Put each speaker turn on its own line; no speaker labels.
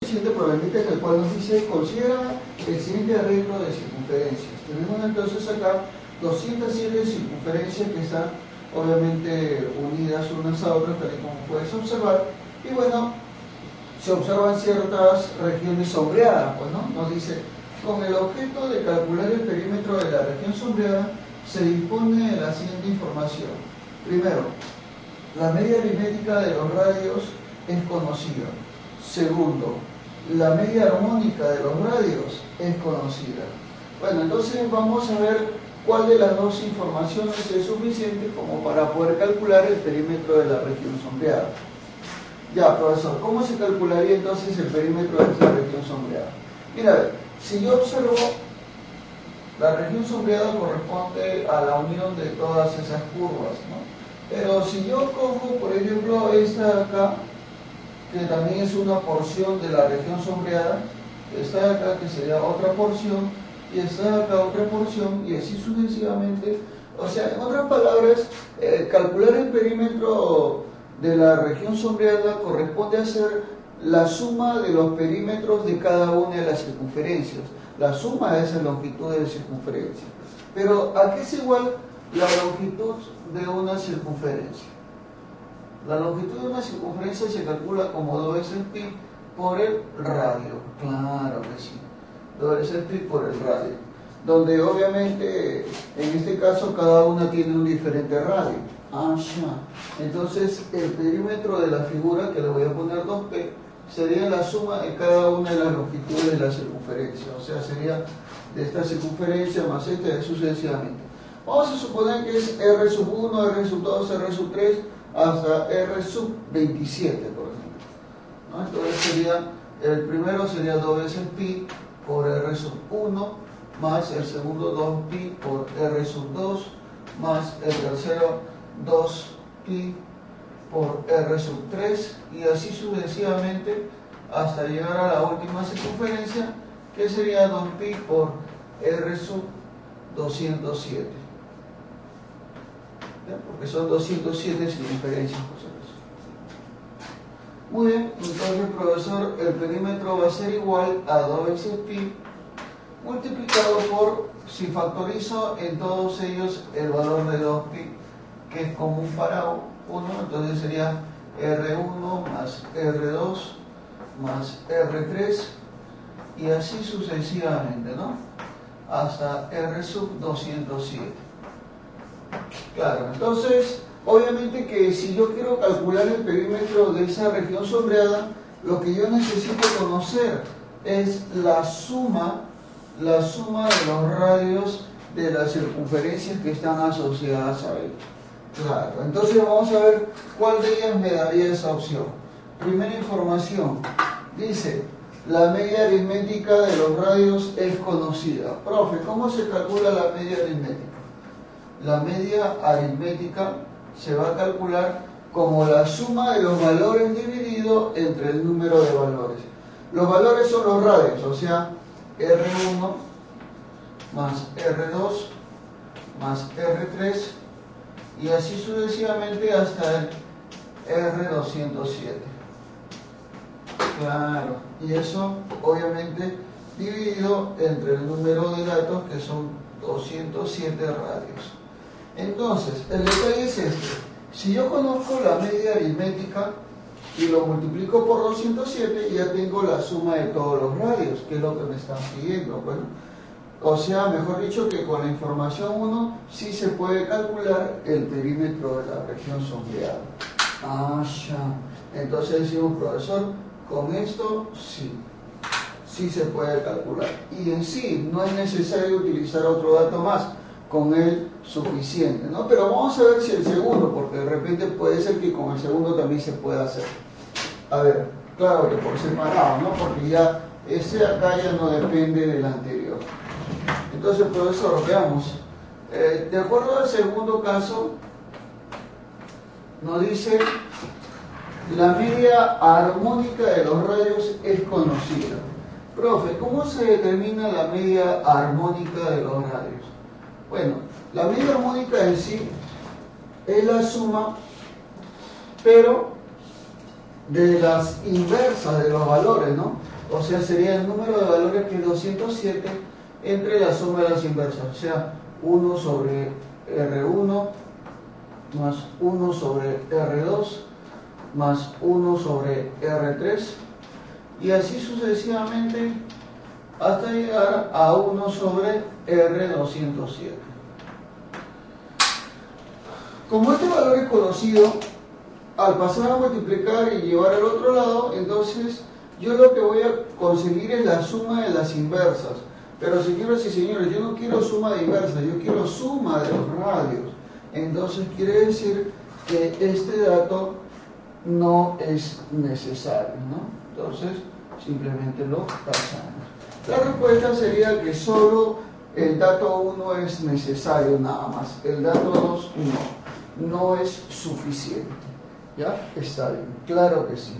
siguiente problemita en el cual nos dice, considera el siguiente arreglo de circunferencias. Tenemos entonces acá 207 circunferencias que están obviamente unidas unas a otras, tal y como puedes observar, y bueno, se observan ciertas regiones sombreadas, pues, ¿no? Nos dice, con el objeto de calcular el perímetro de la región sombreada, se dispone de la siguiente información. Primero, la media aritmética de los radios es conocida. Segundo, la media armónica de los radios es conocida. Bueno, entonces vamos a ver cuál de las dos informaciones es suficiente como para poder calcular el perímetro de la región sombreada. Ya, profesor, ¿cómo se calcularía entonces el perímetro de esta región sombreada? Mira, a ver, si yo observo, la región sombreada corresponde a la unión de todas esas curvas, ¿no? Pero si yo cojo, por ejemplo, esta de acá, que también es una porción de la región sombreada, esta de acá que sería otra porción, y esta de acá otra porción, y así sucesivamente. O sea, en otras palabras, calcular el perímetro de la región sombreada corresponde a hacer la suma de los perímetros de cada una de las circunferencias, la suma de esas longitudes de circunferencia. Pero, ¿a qué es igual la longitud de una circunferencia? La longitud de una circunferencia se calcula como 2 veces pi por el radio. Claro que sí. 2 veces pi por el radio. Donde obviamente, en este caso, cada una tiene un diferente radio. Ya. Entonces, el perímetro de la figura, que le voy a poner 2p, sería la suma de cada una de las longitudes de la circunferencia. O sea, sería de esta circunferencia más esta, sucesivamente. Vamos a suponer que es R sub 1, R sub 2, R sub 3, hasta R sub 27, por ejemplo, ¿no? Entonces sería, el primero sería 2 veces pi por R sub 1, más el segundo 2 pi por R sub 2, más el tercero 2 pi por R sub 3, y así sucesivamente hasta llegar a la última circunferencia, que sería 2 pi por R sub 207. Porque son 207 circunferencias. Muy bien, entonces, profesor, el perímetro va a ser igual a 2 veces pi multiplicado por, si factorizo en todos ellos el valor de 2 pi, que es común para 1, entonces sería R1 más R2 más R3, y así sucesivamente, ¿no? Hasta R sub 207. Claro, entonces, obviamente que si yo quiero calcular el perímetro de esa región sombreada, lo que yo necesito conocer es la suma de los radios de las circunferencias que están asociadas a él. Claro, entonces vamos a ver cuál de ellas me daría esa opción. Primera información, dice, la media aritmética de los radios es conocida. Profe, ¿cómo se calcula la media aritmética? La media aritmética se va a calcular como la suma de los valores dividido entre el número de valores. Los valores son los radios, o sea, R1 más R2 más R3, y así sucesivamente hasta el R207. Claro, y eso obviamente dividido entre el número de datos, que son 207 radios. Entonces, el detalle es este. Si yo conozco la media aritmética y lo multiplico por 207, ya tengo la suma de todos los radios, que es lo que me están pidiendo. Bueno, o sea, mejor dicho, que con la información 1 sí se puede calcular el perímetro de la región sombreada. Ya. Entonces decimos, profesor, con esto sí se puede calcular. Y en sí no es necesario utilizar otro dato más, con él suficiente, ¿no? Pero vamos a ver si el segundo, porque de repente puede ser que con el segundo también se pueda hacer. A ver, claro que por separado, ¿no? Porque ya ese acá ya no depende del anterior. Entonces, profesor, veamos. De acuerdo al segundo caso, nos dice, la media armónica de los radios es conocida. Profe, ¿cómo se determina la media armónica de los radios? Bueno, la media armónica en sí es la suma, pero de las inversas de los valores, ¿no? O sea, sería el número de valores que es 207 entre la suma de las inversas. O sea, 1 sobre R1 más 1 sobre R2 más 1 sobre R3 y así sucesivamente hasta llegar a 1 sobre R207. Como este valor es conocido, al pasar a multiplicar y llevar al otro lado, entonces yo lo que voy a conseguir es la suma de las inversas. Pero señoras y señores, yo no quiero suma de inversas, yo quiero suma de los radios. Entonces quiere decir que este dato no es necesario, ¿no? Entonces simplemente lo tachamos. La respuesta sería que solo el dato 1 es necesario nada más, el dato 2 no es suficiente. ¿Ya? Está bien, claro que sí.